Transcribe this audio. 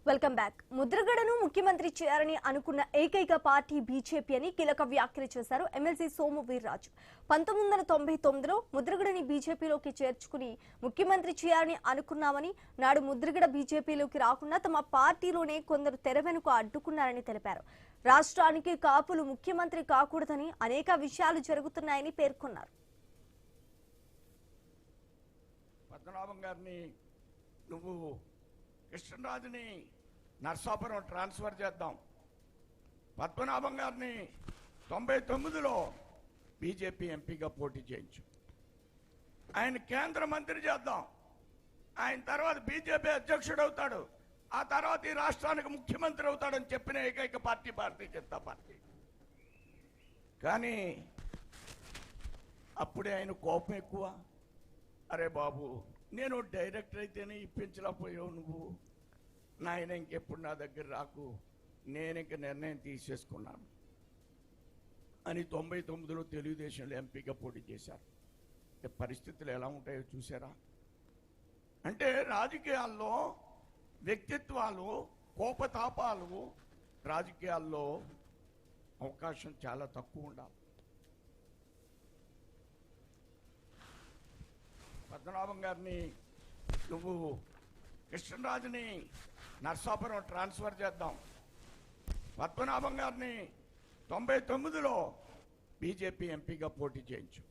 Welcome back. ముద్రగడను ముఖ్యమంత్రి చేయాలని అనుకున్న ఏకైక పార్టీ బీజేపీ అని కీలక వ్యాఖ్యలు చేశారు ఎమ్మెల్సీ సోము వీర్రాజు. 1999లో ముద్రగడని బీజేపీలోకి చేర్చుకుని ముఖ్యమంత్రి చేయాలని అనుకున్నామని, నాడు ముద్రగడ బీజేపీలోకి రాకుండా తమ పార్టీలోనే కొందరు తెర వెనుక అడ్డుకున్నారని తెలిపారు. రాష్ట్రానికి కాపులు ముఖ్యమంత్రి కాకూడదని అనేక విషయాలు జరుగుతున్నాయని పేర్కొన్నారు. పద్మనాభం గారిని నువ్వు కృష్ణరాజుని నర్సాపురం ట్రాన్స్ఫర్ చేద్దాం, పద్మనాభం గారిని 99లో బీజేపీ ఎంపీగా పోటీ చేయించు, ఆయన కేంద్ర మంత్రి చేద్దాం, ఆయన తర్వాత బీజేపీ అధ్యక్షుడు అవుతాడు, ఆ తర్వాత ఈ రాష్ట్రానికి ముఖ్యమంత్రి అవుతాడని చెప్పిన ఏకైక పార్టీ భారతీయ జనతా పార్టీ. కానీ అప్పుడే ఆయన కోపం ఎక్కువ. అరే బాబు, నేను డైరెక్టర్ అయితేనే ఇప్పించలేకపోయావు నువ్వు, నాయన ఇంకెప్పుడు నా దగ్గర రాకు, నేను ఇంక నిర్ణయం తీసేసుకున్నాను అని 99లో తెలుగుదేశంలో ఎంపీగా పోటీ చేశారు. పరిస్థితులు ఎలా ఉంటాయో చూసారా? అంటే రాజకీయాల్లో వ్యక్తిత్వాలు, కోపతాపాలు రాజకీయాల్లో అవకాశం చాలా తక్కువ ఉండాలి. పద్మనాభం గారిని నువ్వు కృష్ణరాజుని నర్సాపురం ట్రాన్స్ఫర్ చేద్దాం, పద్మనాభం గారిని 99లో బీజేపీ ఎంపీగా పోటీ చేయించు,